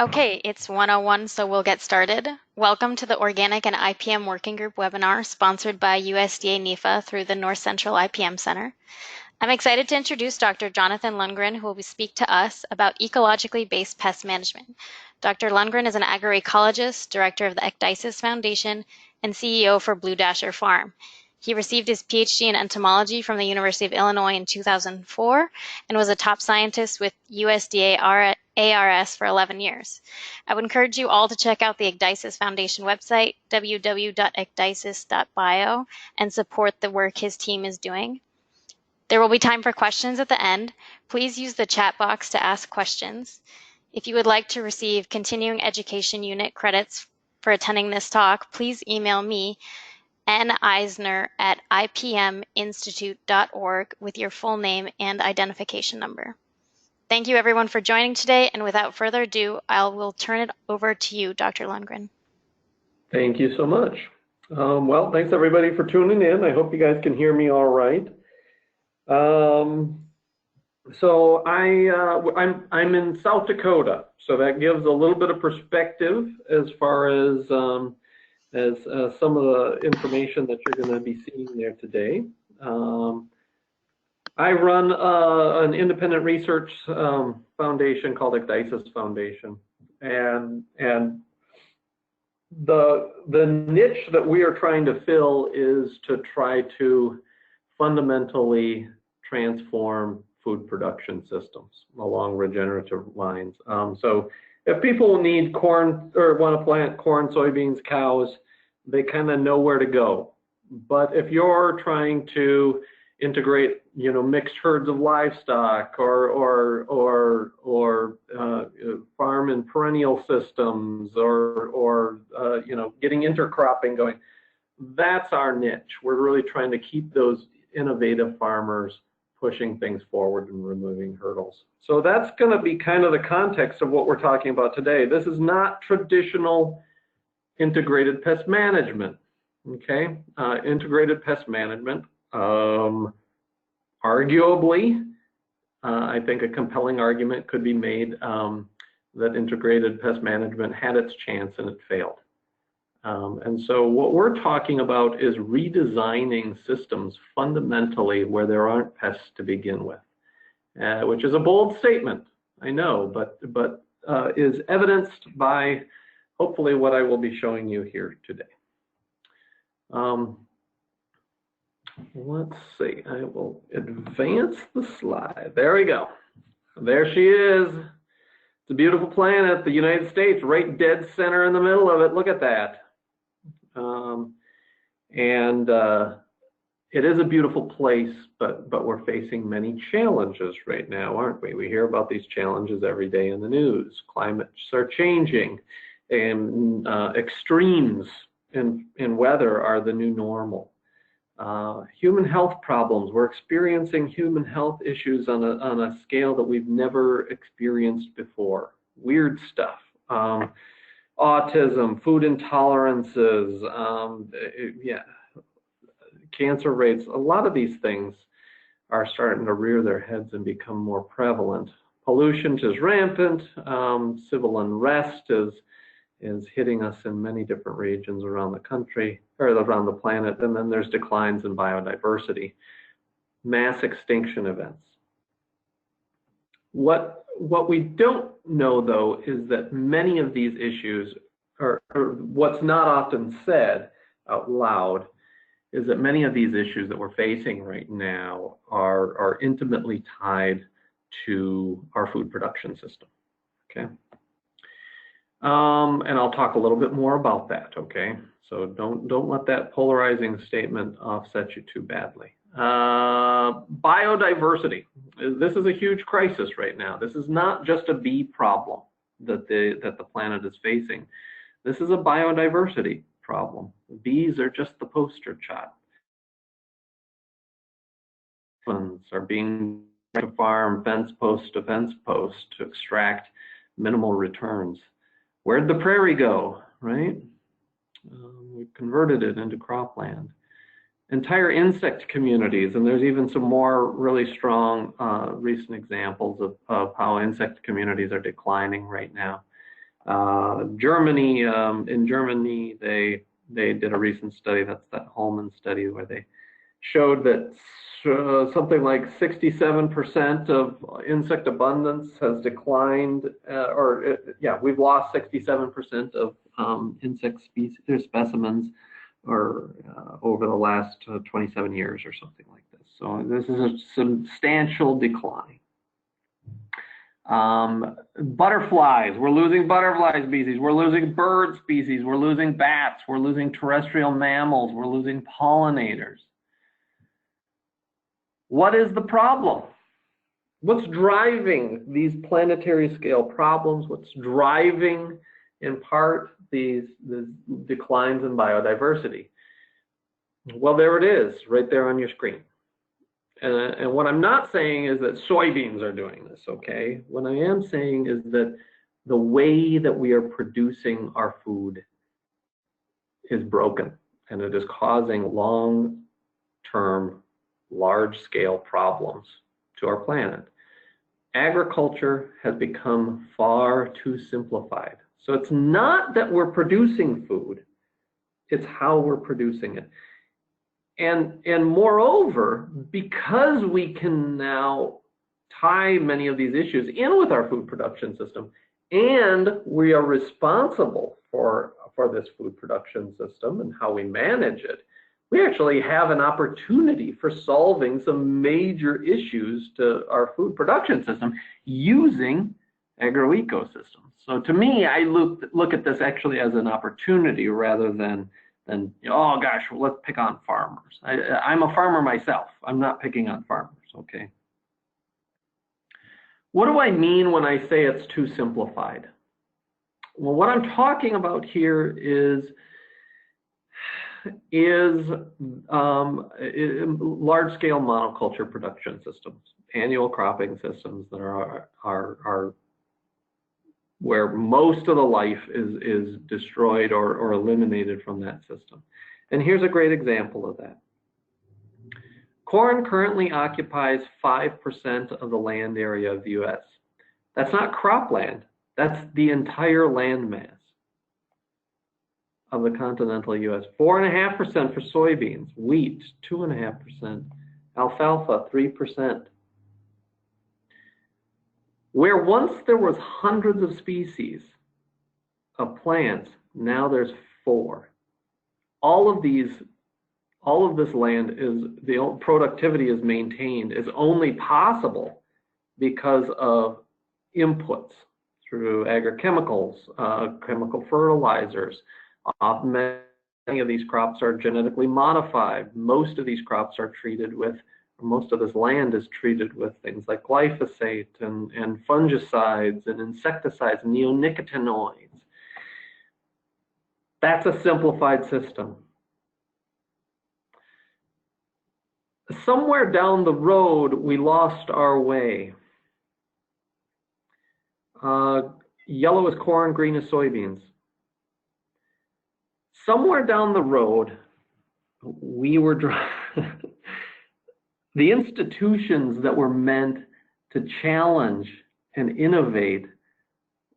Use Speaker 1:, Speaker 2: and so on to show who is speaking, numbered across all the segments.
Speaker 1: Okay, it's 1:01, so we'll get started. Welcome to the Organic and IPM Working Group webinar sponsored by USDA NIFA through the North Central IPM Center. I'm excited to introduce Dr. Jonathan Lundgren, who will speak to us about ecologically based pest management. Dr. Lundgren is an agroecologist, director of the Ecdysis Foundation, and CEO for Blue Dasher Farm. He received his PhD in entomology from the University of Illinois in 2004 and was a top scientist with USDA ARS for 11 years. I would encourage you all to check out the Ecdysis Foundation website, www.ecdysis.bio, and support the work his team is doing. There will be time for questions at the end. Please use the chat box to ask questions. If you would like to receive continuing education unit credits for attending this talk, please email me, neisner@ipminstitute.org with your full name and identification number. Thank you everyone for joining today, and without further ado, I will turn it over to you, Dr. Lundgren.
Speaker 2: Thank you so much. Well, thanks everybody for tuning in. I hope you guys can hear me all right. So I'm in South Dakota, so that gives a little bit of perspective as far as some of the information that you're going to be seeing there today. I run an independent research foundation called Ecdysis Foundation, and the niche that we are trying to fill is to try to fundamentally transform food production systems along regenerative lines. So if people need corn or want to plant corn, soybeans, cows, they kind of know where to go. But if you're trying to integrate, mixed herds of livestock or farm and perennial systems or getting intercropping going, that's our niche. We're really trying to keep those innovative farmers pushing things forward and removing hurdles. So that's going to be kind of the context of what we're talking about today. This is not traditional integrated pest management, okay? Integrated pest management, arguably, I think a compelling argument could be made that integrated pest management had its chance and it failed. And so what we're talking about is redesigning systems fundamentally where there aren't pests to begin with, which is a bold statement, I know, but is evidenced by hopefully what I will be showing you here today. Let's see, I will advance the slide. There we go. There she is. It's a beautiful planet, the United States, right dead center in the middle of it. Look at that. It is a beautiful place, but we're facing many challenges right now, aren't we? We hear about these challenges every day in the news. Climates are changing, and extremes in weather are the new normal. Human health problems. We're experiencing human health issues on a scale that we've never experienced before. Weird stuff. Autism, food intolerances, cancer rates. A lot of these things are starting to rear their heads and become more prevalent. Pollution is rampant. Civil unrest is hitting us in many different regions around the country, or around the planet, and then there's declines in biodiversity, mass extinction events. What we don't know, though, is that many of these issues, or what's not often said out loud, is that many of these issues that we're facing right now are intimately tied to our food production system, okay? And I'll talk a little bit more about that, okay? So don't let that polarizing statement offset you too badly. Biodiversity. This is a huge crisis right now. This is not just a bee problem that the planet is facing. This is a biodiversity problem. Bees are just the poster child. Are being to farm fence post to fence post to extract minimal returns. Where'd the prairie go, right? We've converted it into cropland. Entire insect communities, and there's even some more really strong recent examples of how insect communities are declining right now. Germany, in Germany, they did a recent study, that's that Holman study, where they showed that something like 67% of insect abundance has declined, we've lost 67% of insect species or specimens over the last 27 years or something like this. So this is a substantial decline. Butterflies, we're losing butterfly species, we're losing bird species, we're losing bats, we're losing terrestrial mammals, we're losing pollinators. What is the problem? What's driving these planetary scale problems? What's driving, in part, these declines in biodiversity? Well, there it is, right there on your screen. And what I'm not saying is that soybeans are doing this, okay? What I am saying is that the way that we are producing our food is broken, and it is causing long-term, large-scale problems to our planet. Agriculture has become far too simplified. So it's not that we're producing food, it's how we're producing it. And moreover, because we can now tie many of these issues in with our food production system, and we are responsible for this food production system and how we manage it, we actually have an opportunity for solving some major issues to our food production system using agroecosystems. So to me, I look at this actually as an opportunity rather than oh gosh, well, let's pick on farmers. I'm a farmer myself. I'm not picking on farmers, okay? What do I mean when I say it's too simplified? Well, what I'm talking about here is large-scale monoculture production systems, annual cropping systems that are where most of the life is destroyed or eliminated from that system. And here's a great example of that. Corn currently occupies 5% of the land area of the US. That's not cropland, that's the entire land mass of the continental US. 4.5% for soybeans, wheat, 2.5%, alfalfa, 3%. Where once there was hundreds of species of plants, now there's 4. All of this land the productivity is maintained is only possible because of inputs through agrochemicals, chemical fertilizers. Many of these crops are genetically modified. Most of these crops are treated with, most of this land is treated with things like glyphosate and fungicides and insecticides, neonicotinoids. That's a simplified system. Somewhere down the road, we lost our way. Yellow is corn, green is soybeans. Somewhere down the road, we were the institutions that were meant to challenge and innovate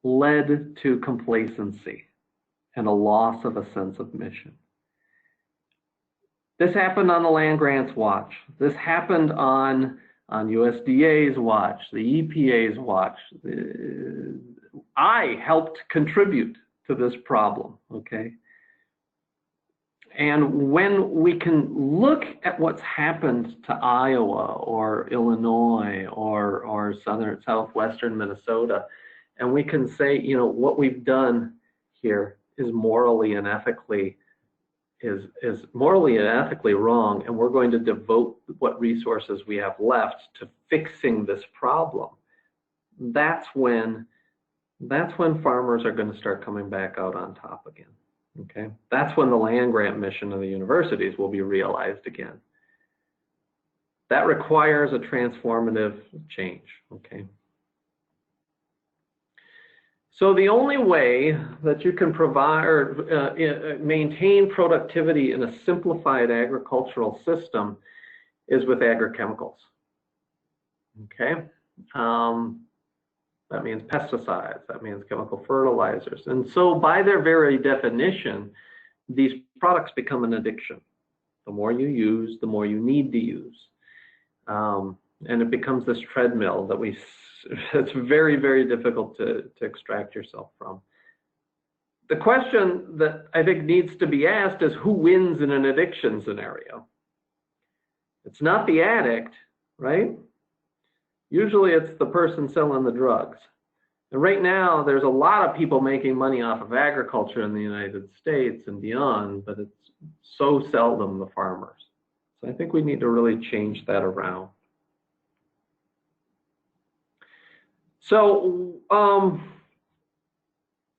Speaker 2: led to complacency and a loss of a sense of mission. This happened on the land grants watch. This happened on USDA's watch, the EPA's watch. I helped contribute to this problem, okay? And when we can look at what's happened to Iowa or Illinois or southwestern Minnesota, and we can say, you know, what we've done here is morally and ethically wrong, and we're going to devote what resources we have left to fixing this problem. That's when farmers are going to start coming back out on top again. Okay, that's when the land grant mission of the universities will be realized again. That requires a transformative change. Okay. So the only way that you can provide or maintain productivity in a simplified agricultural system is with agrochemicals. Okay. That means pesticides, that means chemical fertilizers. And so by their very definition, these products become an addiction. The more you use, the more you need to use. And it becomes this treadmill that it's very, very difficult to extract yourself from. The question that I think needs to be asked is, who wins in an addiction scenario? It's not the addict, right? Usually it's the person selling the drugs. And right now, there's a lot of people making money off of agriculture in the United States and beyond, but it's so seldom the farmers. So I think we need to really change that around. So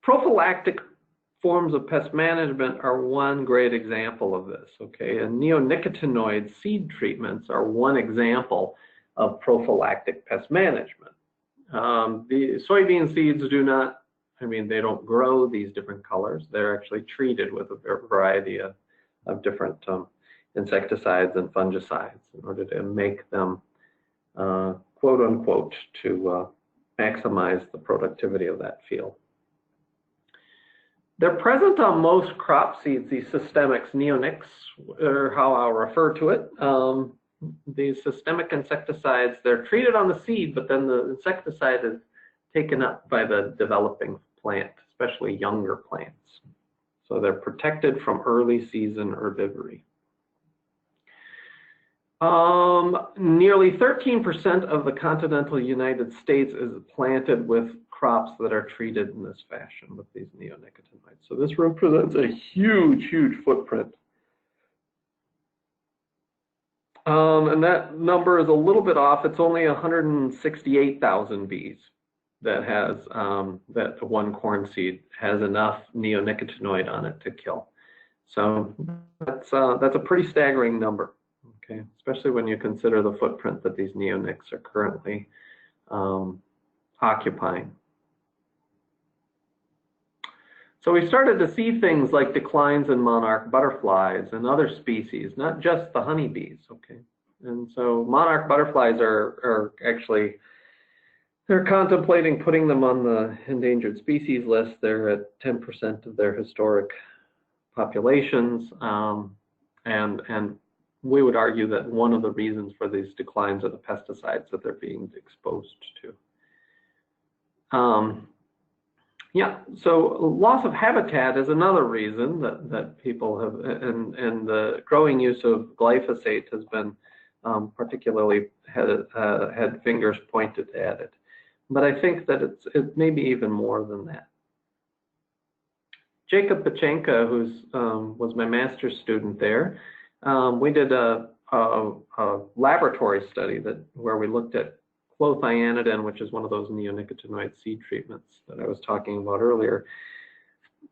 Speaker 2: prophylactic forms of pest management are one great example of this, okay? And neonicotinoid seed treatments are one example of prophylactic pest management. The soybean seeds do not, they don't grow these different colors. They're actually treated with a variety of different insecticides and fungicides in order to make them, quote unquote, to maximize the productivity of that field. They're present on most crop seeds, these systemics, neonics, or how I'll refer to it. These systemic insecticides, they're treated on the seed, but then the insecticide is taken up by the developing plant, especially younger plants. So they're protected from early season herbivory. Nearly 13% of the continental United States is planted with crops that are treated in this fashion with these neonicotinoids. So this represents a huge, huge footprint. And that number is a little bit off. It's only 168,000 bees that has, that one corn seed has enough neonicotinoid on it to kill. So that's a pretty staggering number, okay? Especially when you consider the footprint that these neonics are currently occupying. So we started to see things like declines in monarch butterflies and other species, not just the honeybees, okay? And so monarch butterflies are actually, they're contemplating putting them on the endangered species list. They're at 10% of their historic populations. And we would argue that one of the reasons for these declines are the pesticides that they're being exposed to. Yeah, so loss of habitat is another reason that people have, and the growing use of glyphosate has been particularly had fingers pointed at it. But I think that it may be even more than that. Jacob Pachenka, who was my master's student there, we did a laboratory study where we looked at clothianidin, which is one of those neonicotinoid seed treatments that I was talking about earlier.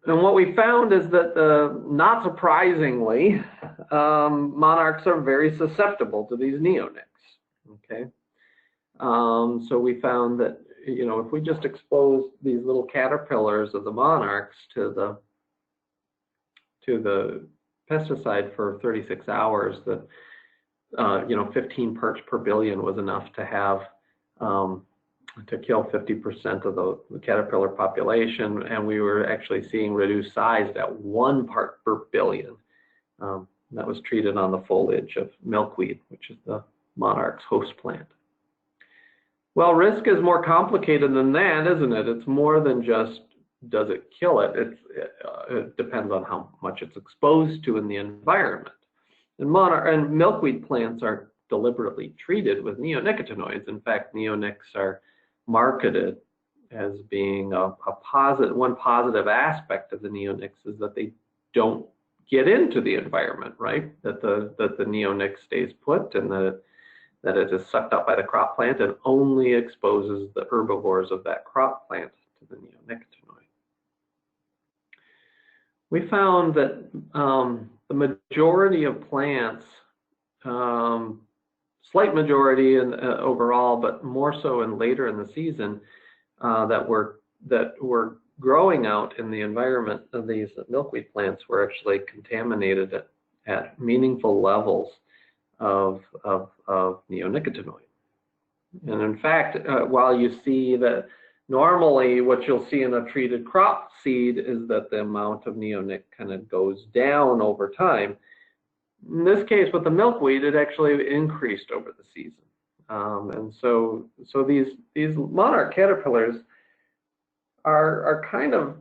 Speaker 2: And what we found is that, not surprisingly, monarchs are very susceptible to these neonics, okay? So we found that, if we just expose these little caterpillars of the monarchs to the pesticide for 36 hours, that 15 parts per billion was enough to have to kill 50% of the caterpillar population, and we were actually seeing reduced size at 1 part per billion. That was treated on the foliage of milkweed, which is the monarch's host plant. Well, risk is more complicated than that, isn't it? It's more than just, does it kill it? It depends on how much it's exposed to in the environment. And milkweed plants are deliberately treated with neonicotinoids. In fact, neonics are marketed as being one positive aspect of the neonics is that they don't get into the environment, right? That the neonic stays put, and that it is sucked up by the crop plant and only exposes the herbivores of that crop plant to the neonicotinoid. We found that the majority of plants, slight majority overall, but more so later in the season, that were growing out in the environment of these milkweed plants were actually contaminated at meaningful levels of neonicotinoid. And in fact, while you see that Normally, what you'll see in a treated crop seed is that the amount of neonic kind of goes down over time. In this case, with the milkweed, it actually increased over the season. And so these monarch caterpillars are kind of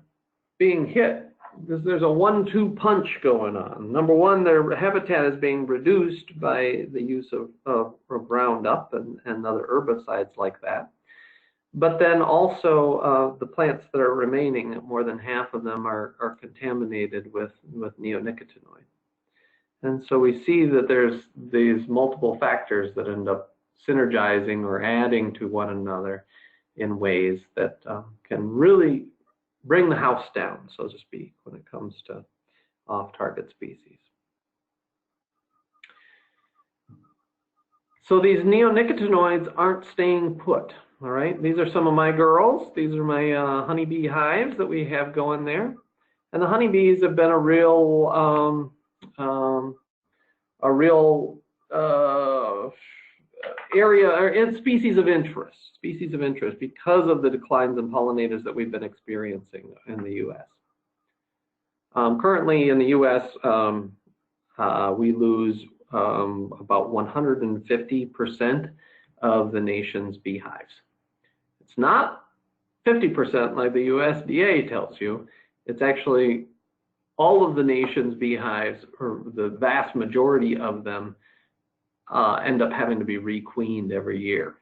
Speaker 2: being hit. There's a 1-2 punch going on. Number one, their habitat is being reduced by the use of Roundup and other herbicides like that. But then also the plants that are remaining, more than half of them are contaminated with neonicotinoids. And so we see that there's these multiple factors that end up synergizing or adding to one another in ways that can really bring the house down, so to speak, when it comes to off-target species. So these neonicotinoids aren't staying put, all right? These are some of my girls. These are my honeybee hives that we have going there. And the honeybees have been a real area and species of interest because of the declines in pollinators that we've been experiencing in the U.S. Currently in the U.S., we lose about 150% of the nation's beehives. It's not 50% like the USDA tells you. It's actually all of the nation's beehives, or the vast majority of them, end up having to be requeened every year.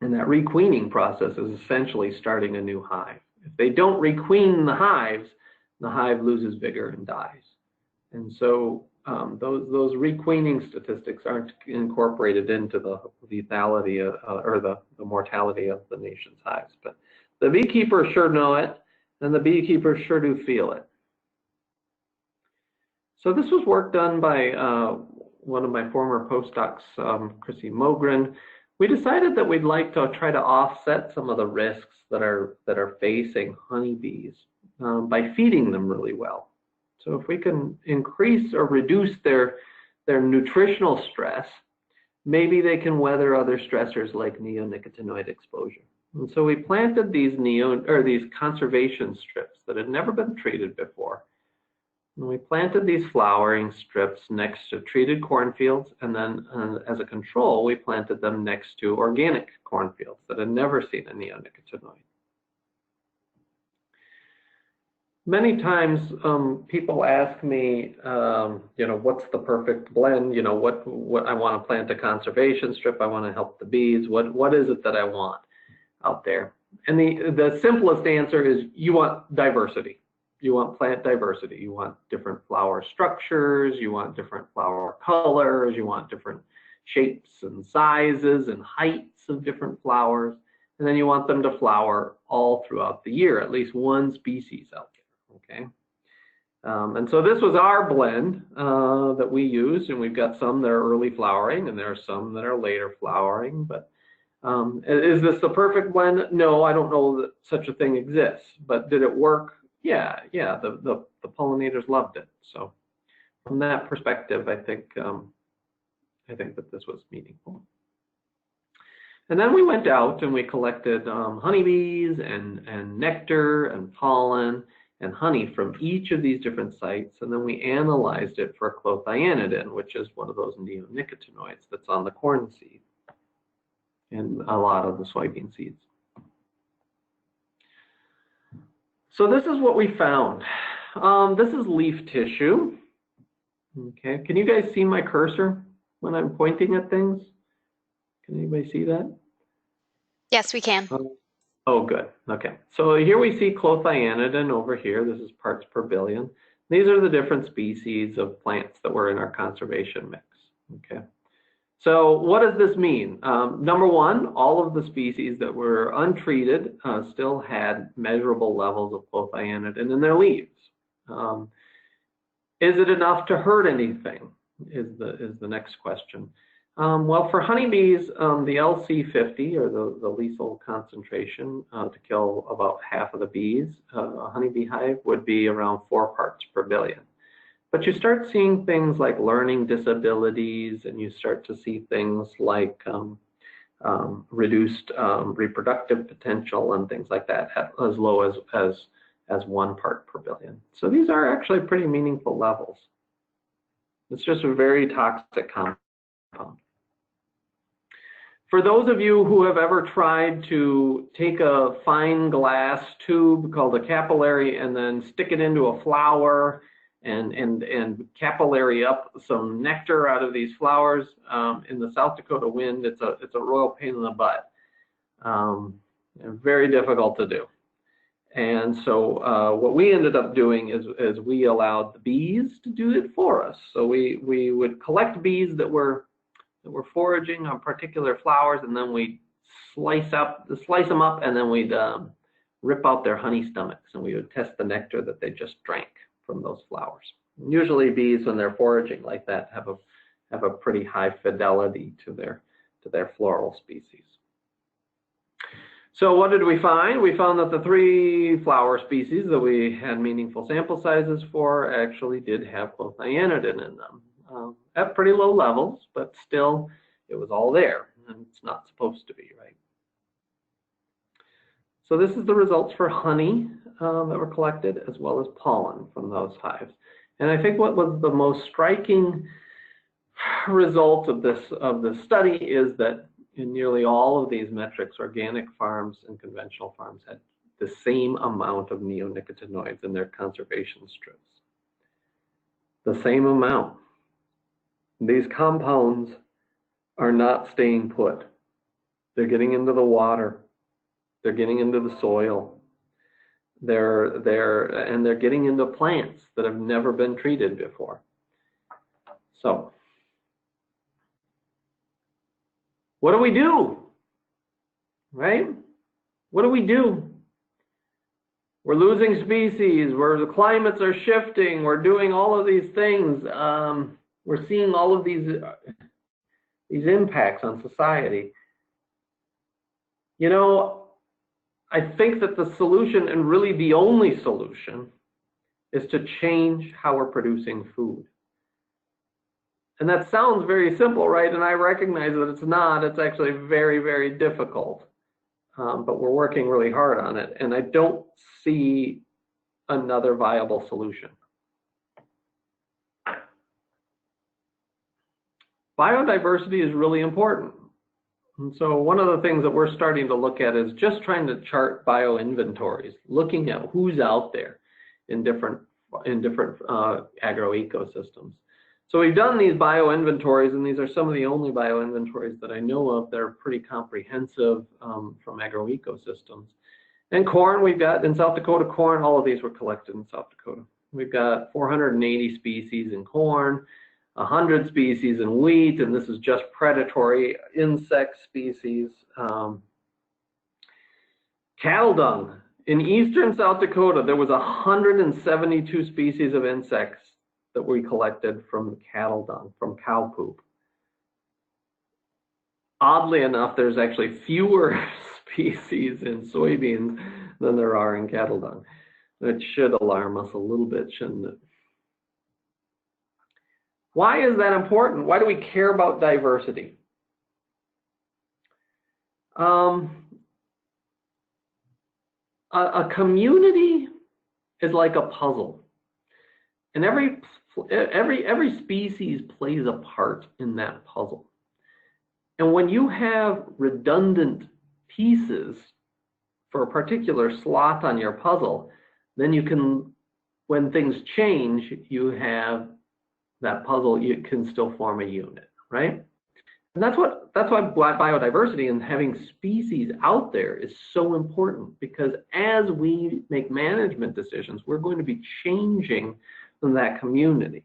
Speaker 2: And that requeening process is essentially starting a new hive. If they don't requeen the hives, the hive loses vigor and dies. And so those requeening statistics aren't incorporated into the lethality or the mortality of the nation's hives. But the beekeepers sure know it, and the beekeepers sure do feel it. So this was work done by one of my former postdocs, Chrissy Mogren. We decided that we'd like to try to offset some of the risks that are facing honeybees by feeding them really well. So if we can increase or reduce their nutritional stress, maybe they can weather other stressors like neonicotinoid exposure. And so we planted these conservation strips that had never been treated before. And we planted these flowering strips next to treated cornfields, and then as a control, we planted them next to organic cornfields that had never seen a neonicotinoid. Many times people ask me, what's the perfect blend? What I want to plant a conservation strip. I want to help the bees. What is it that I want out there? And the simplest answer is you want diversity. You want plant diversity. You want different flower structures. You want different flower colors. You want different shapes and sizes and heights of different flowers. And then you want them to flower all throughout the year, at least one species out there, okay? And so this was our blend that we used, and we've got some that are early flowering, and there are some that are later flowering. But is this the perfect blend? No, I don't know that such a thing exists. But did it work? Yeah, the pollinators loved it. So from that perspective, I think that this was meaningful. And then we went out and we collected honeybees and nectar and pollen and honey from each of these different sites, and then we analyzed it for clothianidin, which is one of those neonicotinoids that's on the corn seed and a lot of the soybean seeds. So this is what we found. This is leaf tissue. Okay, can you guys see my cursor when I'm pointing at things? Can anybody see that?
Speaker 1: Yes, we can.
Speaker 2: Oh, good. Okay. So here we see clothianidin over here. This is parts per billion. These are the different species of plants that were in our conservation mix. Okay. So what does this mean? Number one, all of the species that were untreated still had measurable levels of clothianidin in their leaves. Is it enough to hurt anything? Is the next question. Well, for honeybees, the LC50, or the lethal concentration to kill about half of the bees, a honeybee hive would be around 4 parts per billion. But you start seeing things like learning disabilities, and you start to see things like reduced reproductive potential and things like that, at as low as 1 part per billion. So these are actually pretty meaningful levels. It's just a very toxic compound. For those of you who have ever tried to take a fine glass tube called a capillary and then stick it into a flower and capillary up some nectar out of these flowers, in the South Dakota wind, it's a royal pain in the butt. Very difficult to do. And so what we ended up doing is we allowed the bees to do it for us. So we would collect bees that were foraging on particular flowers, and then we'd slice them up, and then we'd rip out their honey stomachs, and we would test the nectar that they just drank from those flowers. And usually bees, when they're foraging like that, have a pretty high fidelity to their floral species. So what did we find? We found that the 3 flower species that we had meaningful sample sizes for actually did have clothianidin in them. At pretty low levels, but still it was all there, and it's not supposed to be, right? So this is the results for honey that were collected, as well as pollen from those hives. And I think what was the most striking result of this study is that in nearly all of these metrics, organic farms and conventional farms had the same amount of neonicotinoids in their conservation strips. The same amount. These compounds are not staying put. They're getting into the water. They're getting into the soil. They're getting into plants that have never been treated before. So, what do we do? Right? What do we do? We're losing species. The climates are shifting. We're doing all of these things. We're seeing all of these impacts on society. You know, I think that the solution, and really the only solution, is to change how we're producing food. And that sounds very simple, right? And I recognize that it's not. It's actually very, very difficult. But we're working really hard on it. And I don't see another viable solution. Biodiversity is really important. And so one of the things that we're starting to look at is just trying to chart bioinventories, looking at who's out there in different agroecosystems. So we've done these bioinventories, and these are some of the only bioinventories that I know of that are pretty comprehensive from agroecosystems. And corn, we've got in South Dakota, corn, all of these were collected in South Dakota. We've got 480 species in corn, 100 species in wheat, and this is just predatory insect species. Cattle dung. In eastern South Dakota, there was 172 species of insects that we collected from cattle dung, from cow poop. Oddly enough, there's actually fewer species in soybeans than there are in cattle dung. It should alarm us a little bit, shouldn't it? Why is that important? Why do we care about diversity? A community is like a puzzle, and every species plays a part in that puzzle. And when you have redundant pieces for a particular slot on your puzzle, then you can, when things change, you have that puzzle, you can still form a unit, right? And that's why biodiversity and having species out there is so important, because as we make management decisions, we're going to be changing that community.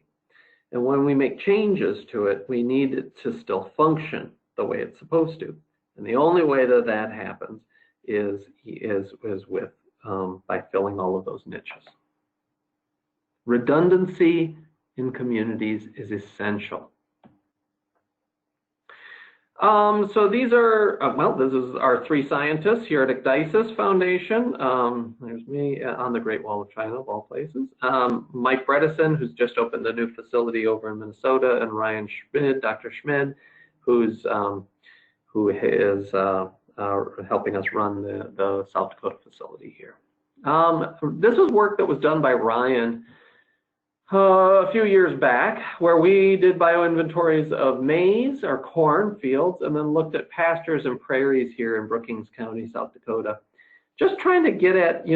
Speaker 2: And when we make changes to it, we need it to still function the way it's supposed to. And the only way that that happens is with by filling all of those niches. Redundancy in communities is essential. So these are, this is our 3 scientists here at Ecdysis Foundation. There's me on the Great Wall of China, of all places. Mike Bredesen, who's just opened a new facility over in Minnesota, and Ryan Schmid, Dr. Schmid, who's who is helping us run the South Dakota facility here. This was work that was done by Ryan a few years back, where we did bioinventories of maize or corn fields, and then looked at pastures and prairies here in Brookings County, South Dakota. Just trying to get at,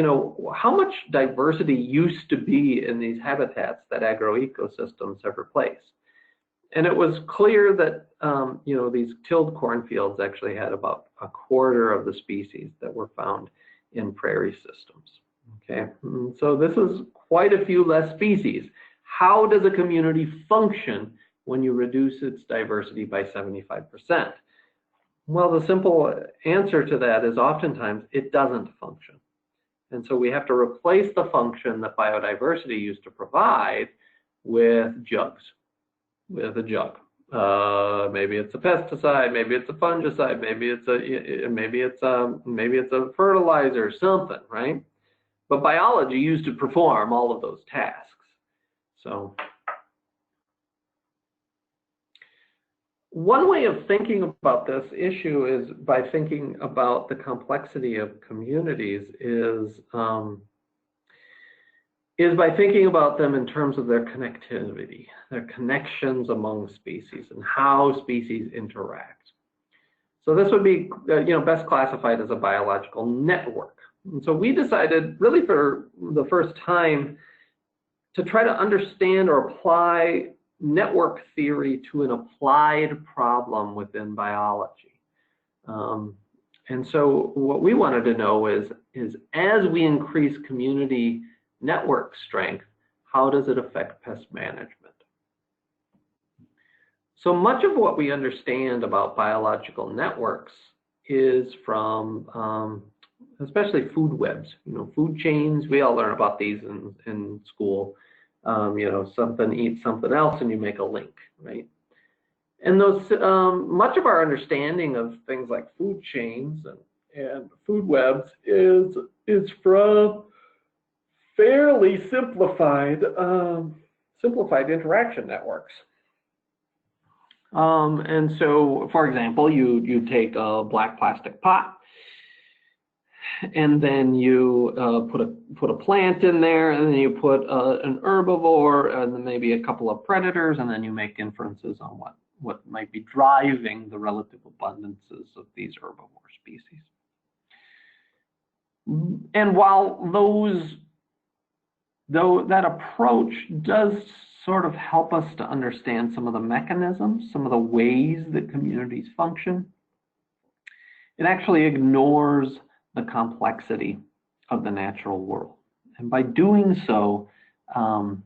Speaker 2: how much diversity used to be in these habitats that agroecosystems have replaced. And it was clear that, these tilled cornfields actually had about a quarter of the species that were found in prairie systems. Okay, so this is quite a few less species. How does a community function when you reduce its diversity by 75%? Well, the simple answer to that is oftentimes it doesn't function. And so we have to replace the function that biodiversity used to provide with jugs, with a jug. Maybe it's a pesticide, maybe it's a fungicide, maybe it's a fertilizer, something, right? But biology used to perform all of those tasks. So one way of thinking about this issue is by thinking about the complexity of communities is by thinking about them in terms of their connectivity, their connections among species and how species interact. So this would be best classified as a biological network. And so we decided really for the first time to try to understand or apply network theory to an applied problem within biology. And so what we wanted to know is as we increase community network strength, how does it affect pest management? So much of what we understand about biological networks is from especially food webs, food chains. We all learn about these in school. Something eats something else and you make a link, right? And those much of our understanding of things like food chains and food webs is from fairly simplified interaction networks. And so, for example, you take a black plastic pot, and then you put a plant in there, and then you put an herbivore, and then maybe a couple of predators, and then you make inferences on what might be driving the relative abundances of these herbivore species. And while that approach does sort of help us to understand some of the mechanisms, some of the ways that communities function, it actually ignores the complexity of the natural world. And by doing so, I'm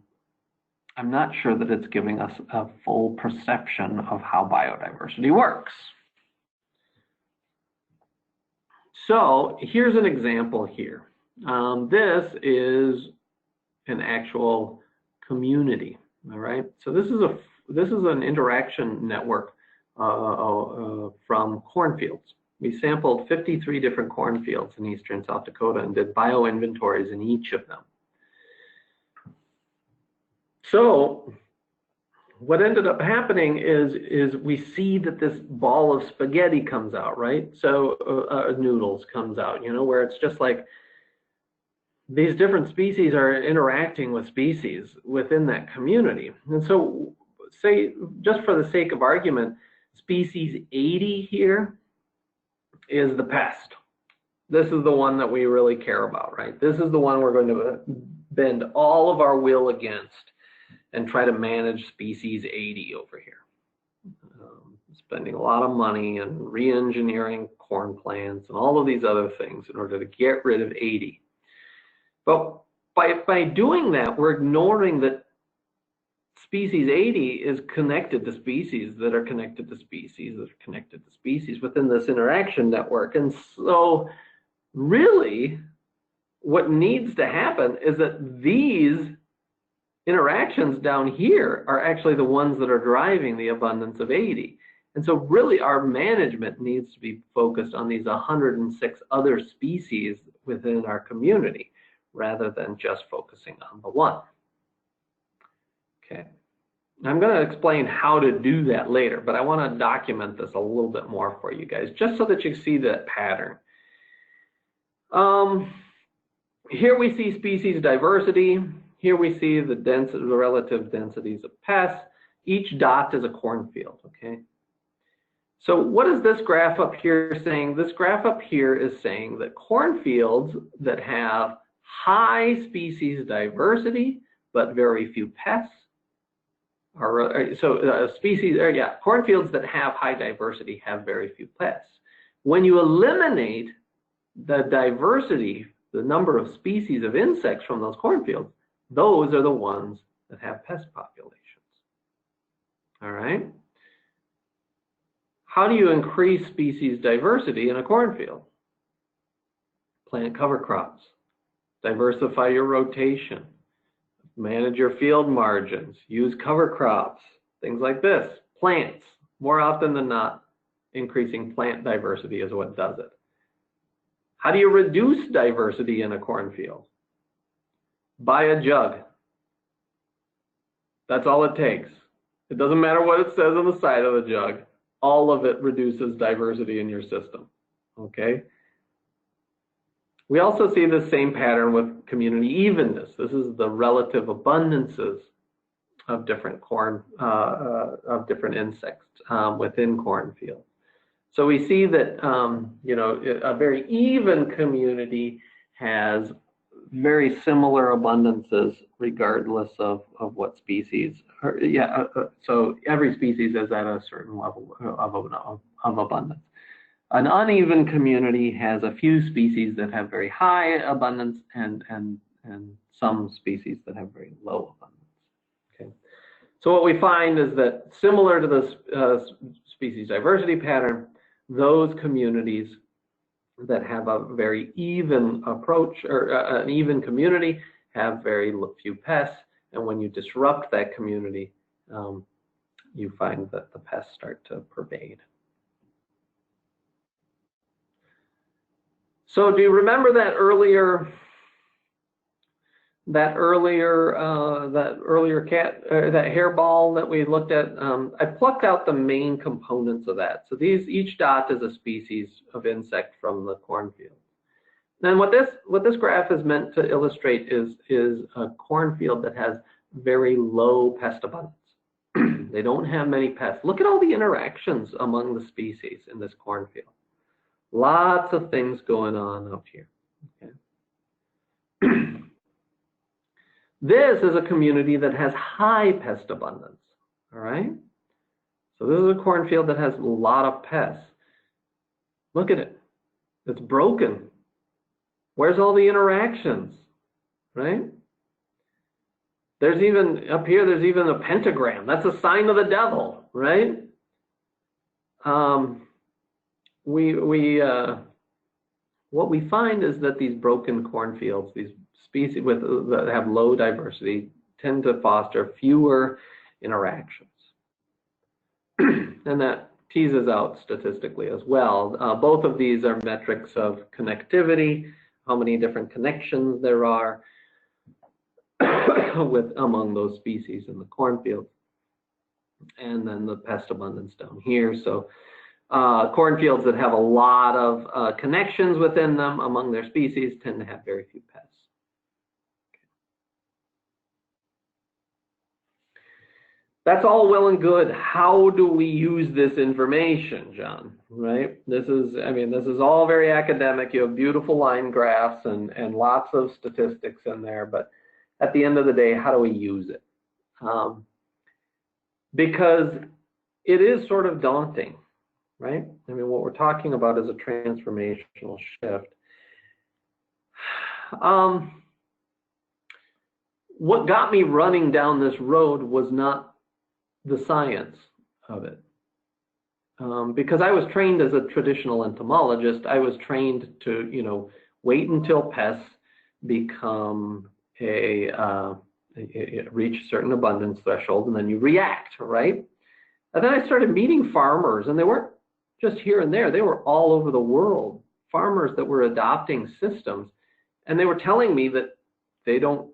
Speaker 2: not sure that it's giving us a full perception of how biodiversity works. So here's an example here. This is an actual community, all right? So this is an interaction network from cornfields. We sampled 53 different cornfields in eastern South Dakota and did bioinventories in each of them. So what ended up happening is we see that this ball of spaghetti comes out, right? So noodles comes out, where it's just like these different species are interacting with species within that community. And so say, just for the sake of argument, species 80 here is the pest. This is the one that we really care about, right? This is the one we're going to bend all of our will against and try to manage species 80 over here. Spending a lot of money and re-engineering corn plants and all of these other things in order to get rid of 80. But by doing that, we're ignoring that species 80 is connected to species that are connected to species that are connected to species within this interaction network. And so really what needs to happen is that these interactions down here are actually the ones that are driving the abundance of 80. And so really our management needs to be focused on these 106 other species within our community rather than just focusing on the one. Okay. I'm going to explain how to do that later, but I want to document this a little bit more for you guys, just so that you see that pattern. Here we see species diversity. Here we see the relative densities of pests. Each dot is a cornfield, okay? So what is this graph up here saying? This graph up here is saying that cornfields that have high species diversity but very few pests cornfields that have high diversity have very few pests. When you eliminate the diversity, the number of species of insects from those cornfields, those are the ones that have pest populations. All right? How do you increase species diversity in a cornfield? Plant cover crops, diversify your rotation, manage your field margins, use cover crops, things like this. Plants, more often than not, increasing plant diversity is what does it. How do you reduce diversity in a cornfield? Buy a jug. That's all it takes. It doesn't matter what it says on the side of the jug. All of it reduces diversity in your system, okay? We also see the same pattern with community evenness. This is the relative abundances of different different insects within cornfields. So we see that a very even community has very similar abundances regardless of what species. So every species is at a certain level of abundance. An uneven community has a few species that have very high abundance and some species that have very low abundance. Okay. So what we find is that similar to the species diversity pattern, those communities that have a very even approach or an even community have very few pests, and when you disrupt that community, you find that the pests start to pervade. So do you remember that earlier hairball that we looked at? I plucked out the main components of that. So each dot is a species of insect from the cornfield. And what this graph is meant to illustrate is a cornfield that has very low pest abundance. They don't have many pests. Look at all the interactions among the species in this cornfield. Lots of things going on out here. Okay. This is a community that has high pest abundance. All right. So this is a cornfield that has a lot of pests. Look at it. It's broken. Where's all the interactions? Right? There's even up here, there's even a pentagram. That's a sign of the devil, right? What we find is that these broken cornfields, these species that have low diversity, tend to foster fewer interactions. And that teases out statistically as well. Both of these are metrics of connectivity, how many different connections there are among those species in the cornfield. And then the pest abundance down here. So cornfields that have a lot of connections within them among their species tend to have very few pests. That's all well and good. How do we use this information, John? Right? This is all very academic. You have beautiful line graphs and lots of statistics in there, but at the end of the day, how do we use it? Because it is sort of daunting, right? I mean, what we're talking about is a transformational shift. What got me running down this road was not the science of it. Because I was trained as a traditional entomologist, I was trained to, wait until pests become reach a certain abundance threshold, and then you react, right? And then I started meeting farmers, and they weren't just here and there, they were all over the world. Farmers that were adopting systems, and they were telling me that they don't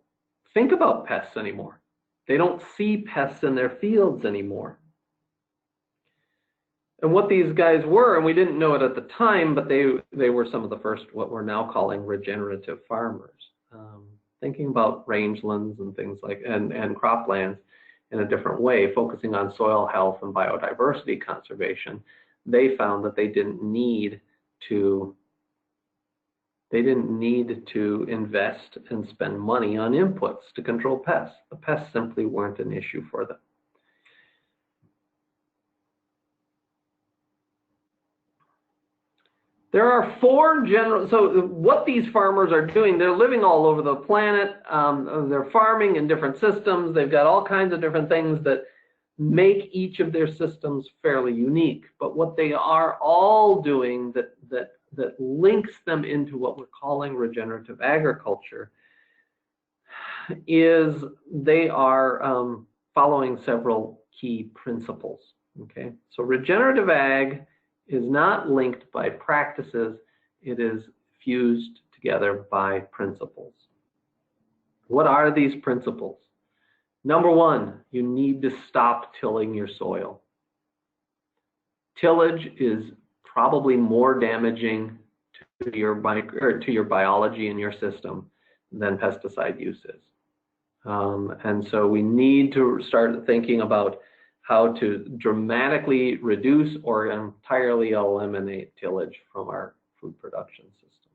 Speaker 2: think about pests anymore. They don't see pests in their fields anymore. And what these guys were, and we didn't know it at the time, but they were some of the first, what we're now calling regenerative farmers. Thinking about rangelands and things like, and croplands in a different way, focusing on soil health and biodiversity conservation. They found that they didn't need to invest and spend money on inputs to control pests. The pests simply weren't an issue for them. There are four general, so what these farmers are doing, they're living all over the planet, they're farming in different systems, they've got all kinds of different things that make each of their systems fairly unique. But what they are all doing that links them into what we're calling regenerative agriculture is they are following several key principles, okay? So regenerative ag is not linked by practices, it is fused together by principles. What are these principles? Number one, you need to stop tilling your soil. Tillage is probably more damaging to your biology and your system than pesticide use is. And so we need to start thinking about how to dramatically reduce or entirely eliminate tillage from our food production system.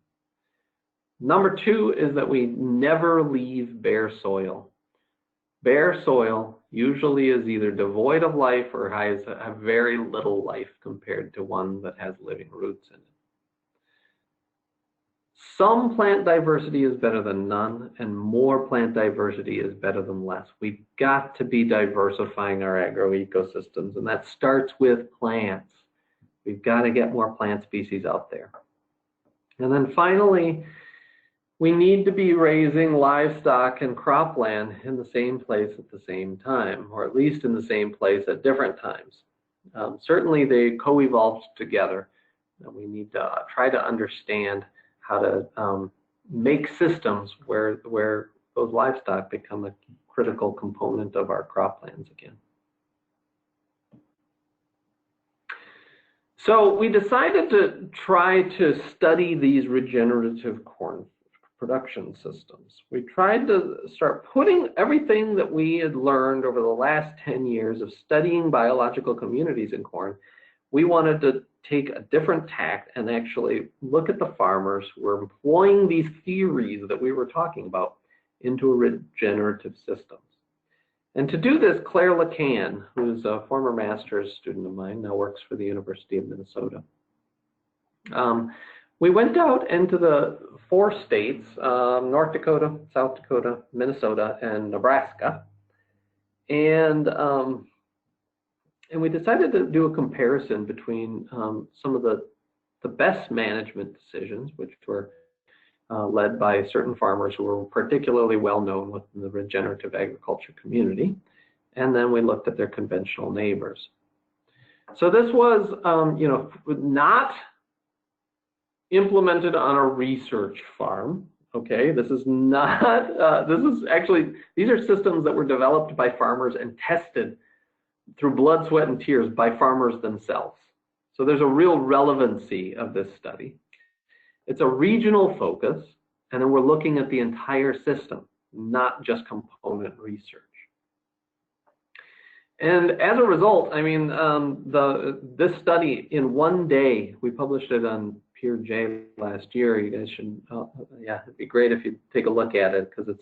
Speaker 2: Number two is that we never leave bare soil. Bare soil usually is either devoid of life or has a very little life compared to one that has living roots in it. Some plant diversity is better than none, and more plant diversity is better than less. We've got to be diversifying our agroecosystems, and that starts with plants. We've got to get more plant species out there. And then finally, we need to be raising livestock and cropland in the same place at the same time, or at least in the same place at different times. Certainly they co-evolved together, and we need to try to understand how to make systems where those livestock become a critical component of our croplands again. So we decided to try to study these regenerative corn production systems. We tried to start putting everything that we had learned over the last 10 years of studying biological communities in corn. We wanted to take a different tack and actually look at the farmers who were employing these theories that we were talking about into regenerative systems. And to do this, Claire LeCan, who's a former master's student of mine, now works for the University of Minnesota. We went out into the 4 states, North Dakota, South Dakota, Minnesota, and Nebraska. And we decided to do a comparison between some of the best management decisions, which were led by certain farmers who were particularly well known within the regenerative agriculture community. And then we looked at their conventional neighbors. So this was, not implemented on a research farm. Okay, this is not, this is actually, these are systems that were developed by farmers and tested through blood, sweat, and tears by farmers themselves. So there's a real relevancy of this study. It's a regional focus, and then we're looking at the entire system, not just component research. And as a result, I mean, this study in one day, we published it on PeerJ last year. You guys should, yeah, it'd be great if you take a look at it, because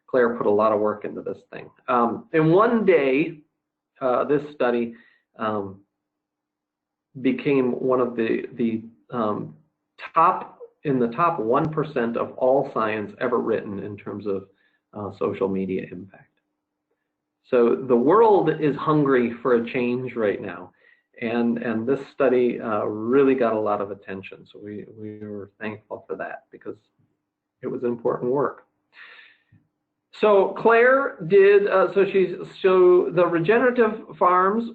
Speaker 2: Claire put a lot of work into this thing. In one day, this study became one of the top 1% of all science ever written in terms of social media impact. So the world is hungry for a change right now, and this study really got a lot of attention. So we were thankful for that, because it was important work. So Claire did, so the regenerative farms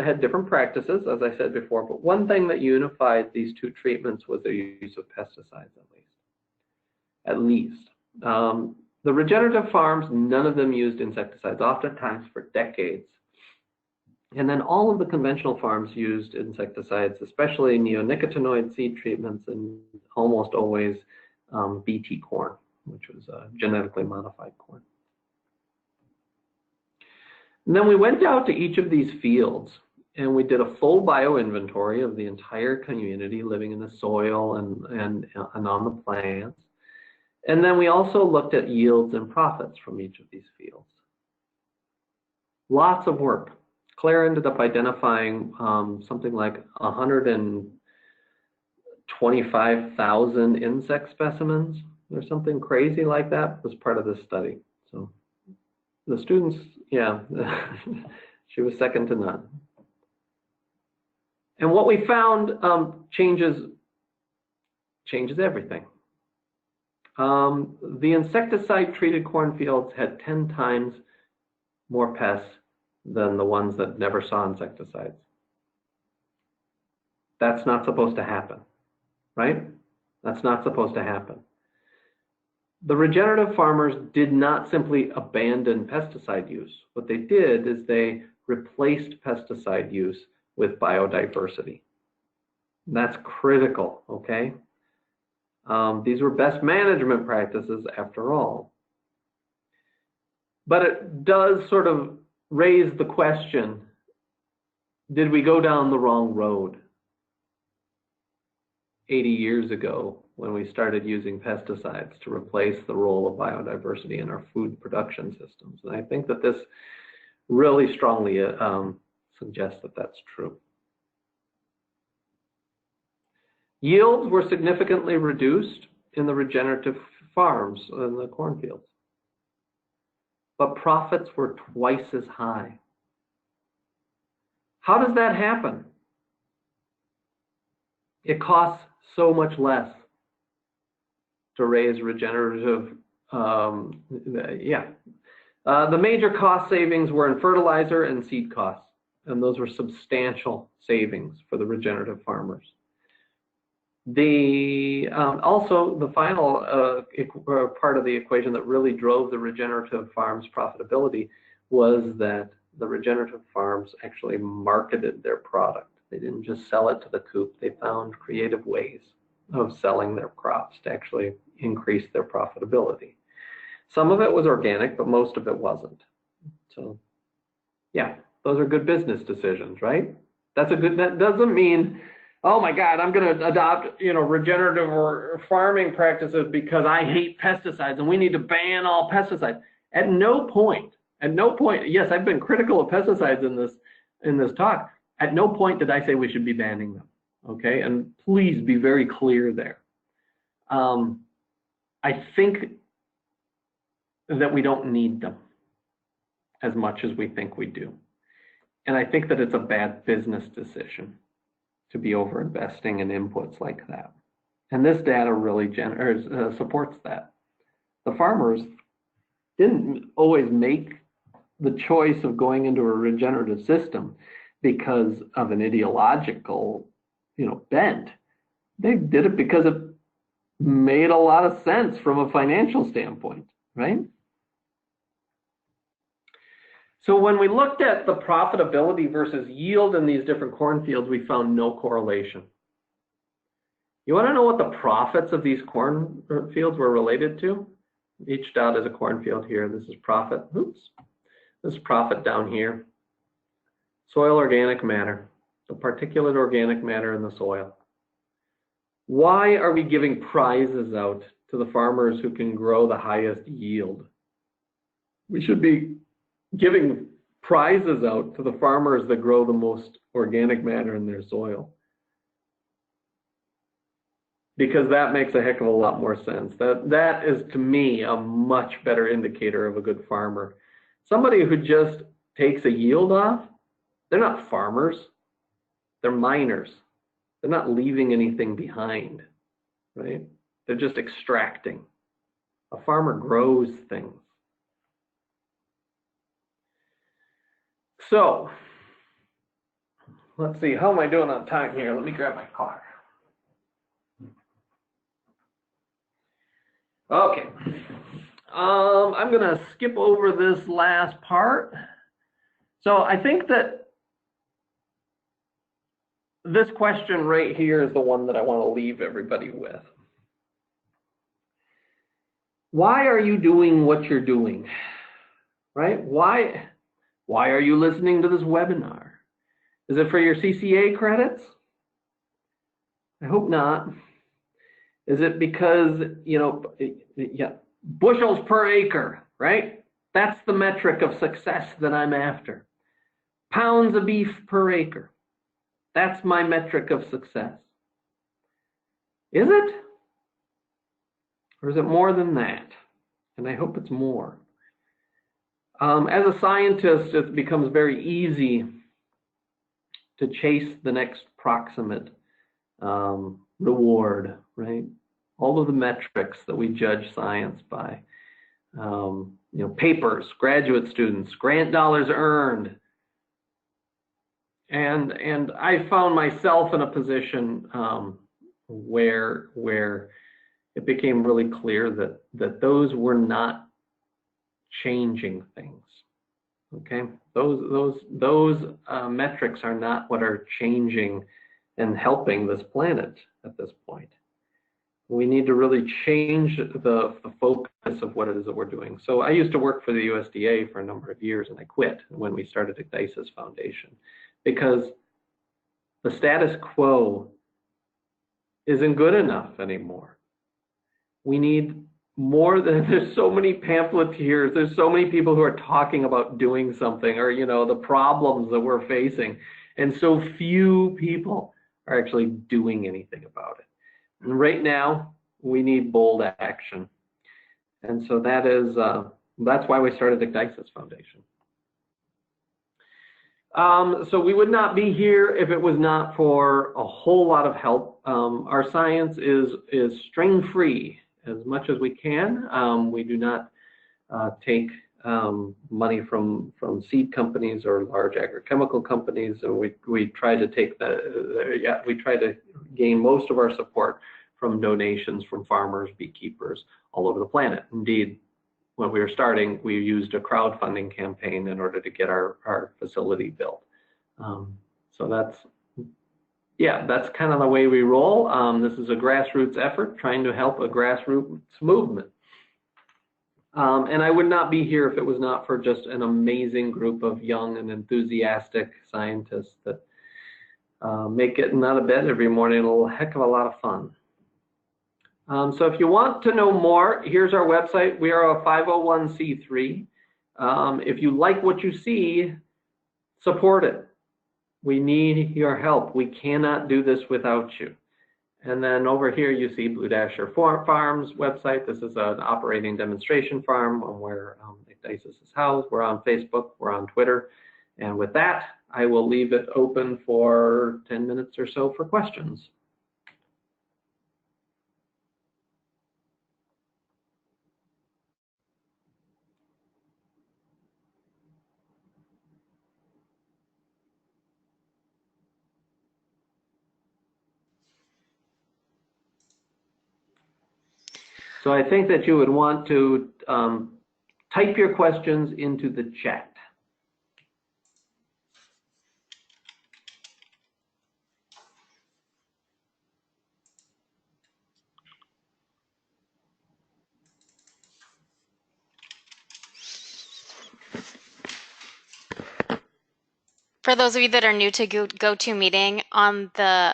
Speaker 2: had different practices, as I said before, but one thing that unified these two treatments was the use of pesticides, at least. The regenerative farms, none of them used insecticides, oftentimes for decades. And then all of the conventional farms used insecticides, especially neonicotinoid seed treatments, and almost always BT corn, which was genetically modified corn. And then we went out to each of these fields and we did a full bioinventory of the entire community living in the soil and on the plants. And then we also looked at yields and profits from each of these fields. Lots of work. Claire ended up identifying something like 125,000 insect specimens or something crazy like that was part of this study. So the students, yeah, she was second to none. And what we found changes everything. The insecticide-treated cornfields had 10 times more pests than the ones that never saw insecticides. That's not supposed to happen, right? That's not supposed to happen. The regenerative farmers did not simply abandon pesticide use. What they did is they replaced pesticide use with biodiversity. That's critical, okay? These were best management practices after all. But it does sort of raise the question, did we go down the wrong road 80 years ago when we started using pesticides to replace the role of biodiversity in our food production systems? And I think that this really strongly suggests that that's true. Yields were significantly reduced in the regenerative farms in the cornfields, but profits were twice as high. How does that happen? It costs so much less to raise regenerative, the major cost savings were in fertilizer and seed costs, and those were substantial savings for the regenerative farmers. Also, the final part of the equation that really drove the regenerative farms' profitability was that the regenerative farms actually marketed their product. They didn't just sell it to the coop. They found creative ways of selling their crops to actually increase their profitability. Some of it was organic, but most of it wasn't. So, yeah, those are good business decisions, right? That doesn't mean, oh my God, I'm going to adopt, regenerative or farming practices because I hate pesticides and we need to ban all pesticides. At no point, yes, I've been critical of pesticides in this talk. At no point did I say we should be banning them, okay? And please be very clear there. I think that we don't need them as much as we think we do. And I think that it's a bad business decision to be over-investing in inputs like that. And this data really supports that. The farmers didn't always make the choice of going into a regenerative system because of an ideological, bent. They did it because it made a lot of sense from a financial standpoint, right? So when we looked at the profitability versus yield in these different cornfields, we found no correlation. You want to know what the profits of these cornfields were related to? Each dot is a cornfield here. This is profit. Oops. This is profit down here. Soil organic matter, the particulate organic matter in the soil. Why are we giving prizes out to the farmers who can grow the highest yield? We should be giving prizes out to the farmers that grow the most organic matter in their soil, because that makes a heck of a lot more sense. That is, to me, a much better indicator of a good farmer. Somebody who just takes a yield off, they're not farmers, they're miners. They're not leaving anything behind, right? They're just extracting. A farmer grows things. So, let's see, how am I doing on time here? Let me grab my clock. Okay. I'm going to skip over this last part. So I think that this question right here is the one that I want to leave everybody with. Why are you doing what you're doing? Right? Why are you listening to this webinar? Is it for your CCA credits? I hope not. Is it because, yeah, bushels per acre, right? That's the metric of success that I'm after. Pounds of beef per acre. That's my metric of success. Is it? Or is it more than that? And I hope it's more. As a scientist, it becomes very easy to chase the next proximate reward, right? All of the metrics that we judge science by. Papers, graduate students, grant dollars earned. And I found myself in a position where it became really clear that those were not changing things. Okay, those metrics are not what are changing and helping this planet at this point. We need to really change the focus of what it is that we're doing. So I used to work for the USDA for a number of years, and I quit when we started Ignitis Foundation because the status quo isn't good enough anymore. We need more than, there's so many pamphleteers, there's so many people who are talking about doing something, or the problems that we're facing, and so few people are actually doing anything about it. And right now we need bold action, and so that's why we started the Ignitis Foundation. So we would not be here if it was not for a whole lot of help. Our science is strain-free as much as we can. We do not take money from seed companies or large agrochemical companies, and we try to take we try to gain most of our support from donations from farmers, beekeepers all over the planet. Indeed, when we were starting, we used a crowdfunding campaign in order to get our facility built. So that's kind of the way we roll. This is a grassroots effort trying to help a grassroots movement. And I would not be here if it was not for just an amazing group of young and enthusiastic scientists that make getting out of bed every morning a heck of a lot of fun. So if you want to know more, here's our website. We are a 501c3. If you like what you see, support it. We need your help. We cannot do this without you. And then over here you see Blue Dasher Farms website. This is an operating demonstration farm where Ignitis is housed. We're on Facebook, we're on Twitter. And with that, I will leave it open for 10 minutes or so for questions. So I think that you would want to type your questions into the chat.
Speaker 1: For those of you that are new to GoToMeeting, on the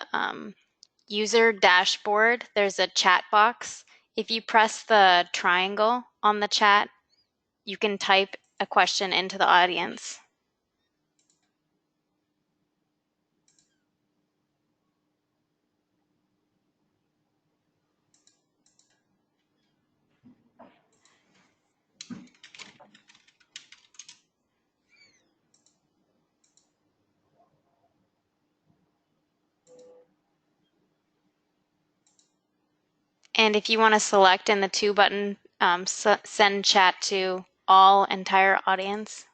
Speaker 1: user dashboard, there's a chat box. If you press the triangle on the chat, you can type a question into the audience. And if you want to select in the to button, send chat to all entire audience.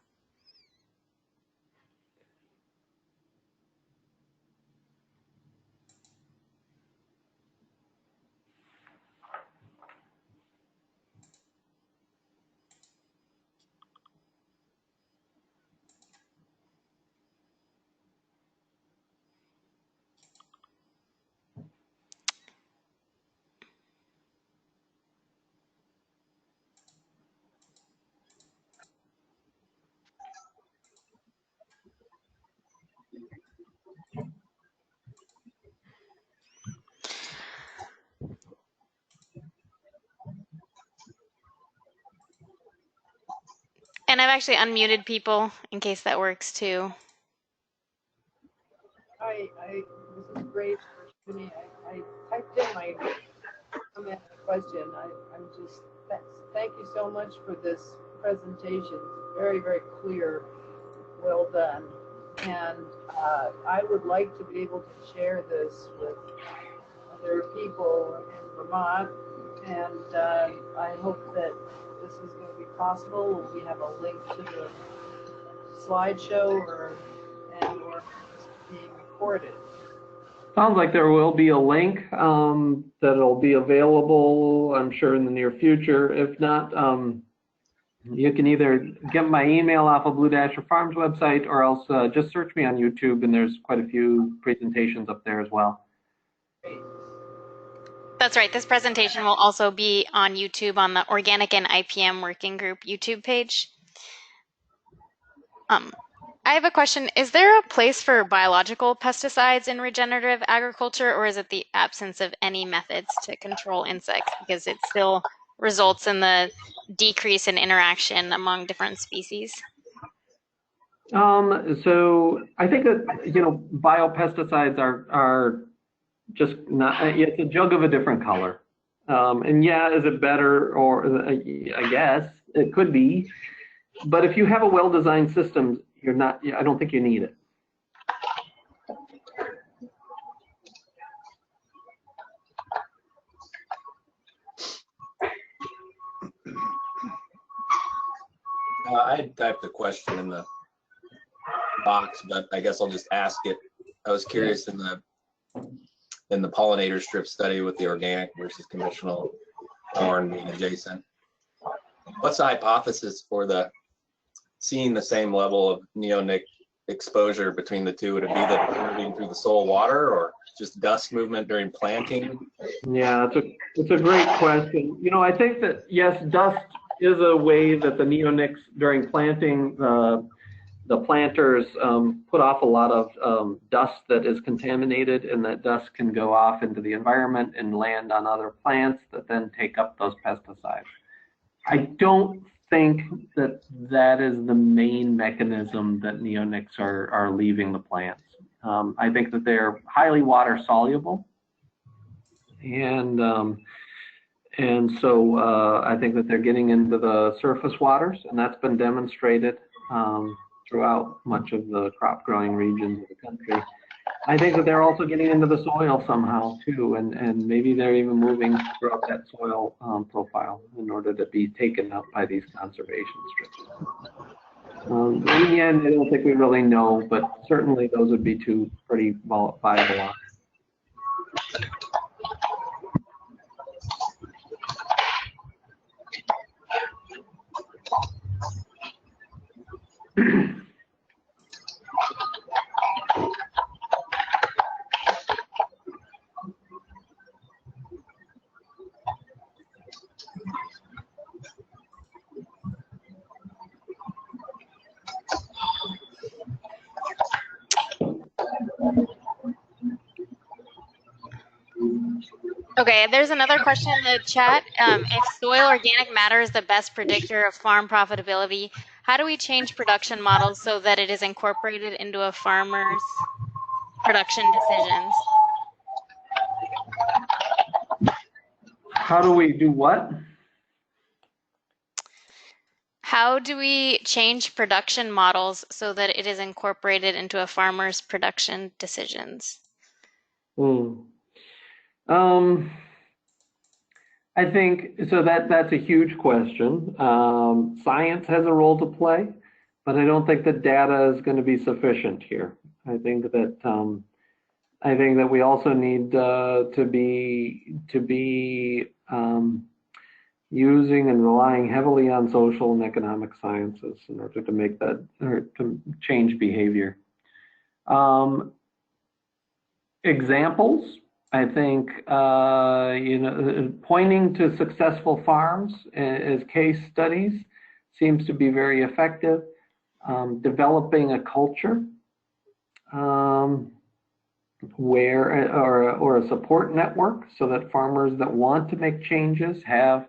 Speaker 1: and I've actually unmuted people in case that works too.
Speaker 3: This is great. I typed in my comment and question. I'm just, thank you so much for this presentation. Very, very clear. Well done. And I would like to be able to share this with other people in Vermont. And I hope that this is going to be possible. We have a link to the slideshow or it's being recorded.
Speaker 2: Sounds like there will be a link that'll be available, I'm sure, in the near future. If not, you can either get my email off of Blue Dasher Farms website, or else just search me on YouTube, and there's quite a few presentations up there as well.
Speaker 1: That's right. This presentation will also be on YouTube on the Organic and IPM Working Group YouTube page. I have a question. Is there a place for biological pesticides in regenerative agriculture, or is it the absence of any methods to control insects because it still results in the decrease in interaction among different species?
Speaker 2: So I think that, biopesticides are just not, it's a jug of a different color. And yeah, is it better? Or I guess it could be. But if you have a well-designed system, I don't think you need it.
Speaker 4: I typed the question in the box, but I guess I'll just ask it. I was curious in the pollinator strip study with the organic versus conventional corn being adjacent. What's the hypothesis for seeing the same level of neonic exposure between the two? Would it be that it's moving through the soil water, or just dust movement during planting?
Speaker 2: Yeah, it's a great question. I think that, yes, dust is a way that the neonics during planting, the planters put off a lot of dust that is contaminated, and that dust can go off into the environment and land on other plants that then take up those pesticides. I don't think that is the main mechanism that neonics are leaving the plants. I think that they're highly water soluble, and so I think that they're getting into the surface waters, and that's been demonstrated throughout much of the crop growing regions of the country. I think that they're also getting into the soil somehow too, and maybe they're even moving throughout that soil profile in order to be taken up by these conservation strips. In the end, I don't think we really know, but certainly those would be two pretty viable options.
Speaker 1: Okay, there's another question in the chat. If soil organic matter is the best predictor of farm profitability, how do we change production models so that it is incorporated into a farmer's production decisions?
Speaker 2: How do we do what?
Speaker 1: How do we change production models so that it is incorporated into a farmer's production decisions?
Speaker 2: I think so that's a huge question. Science has a role to play, but I don't think that data is going to be sufficient here. I think that we also need to be using and relying heavily on social and economic sciences in order to make that, or to change behavior. Examples, I think, pointing to successful farms as case studies seems to be very effective. Developing a culture or a support network so that farmers that want to make changes have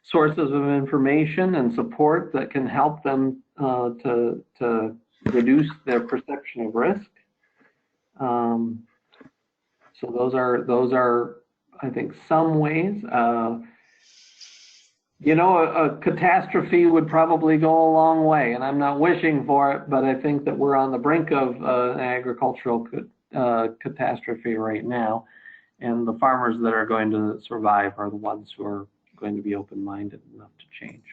Speaker 2: sources of information and support that can help them to reduce their perception of risk. So those are, I think, some ways. You know, a catastrophe would probably go a long way, and I'm not wishing for it, but I think that we're on the brink of an agricultural catastrophe right now, and the farmers that are going to survive are the ones who are going to be open-minded enough to change.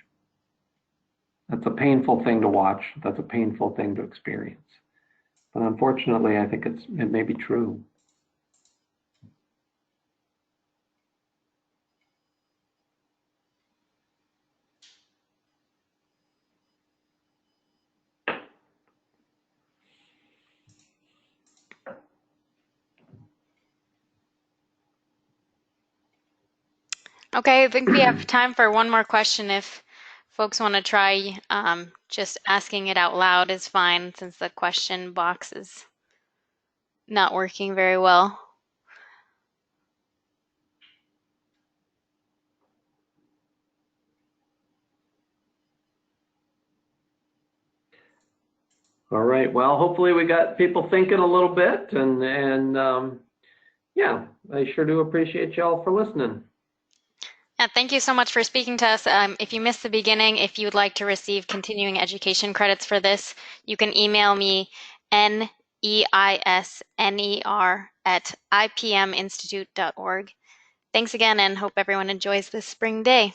Speaker 2: That's a painful thing to watch. That's a painful thing to experience. But unfortunately, I think it may be true.
Speaker 1: Okay, I think we have time for one more question. If folks want to try, just asking it out loud is fine since the question box is not working very well.
Speaker 2: All right. Well, hopefully we got people thinking a little bit, and yeah, I sure do appreciate y'all for listening.
Speaker 1: Yeah, thank you so much for speaking to us. If you missed the beginning, if you would like to receive continuing education credits for this, you can email me neisner@ipminstitute.org. Thanks again, and hope everyone enjoys this spring day.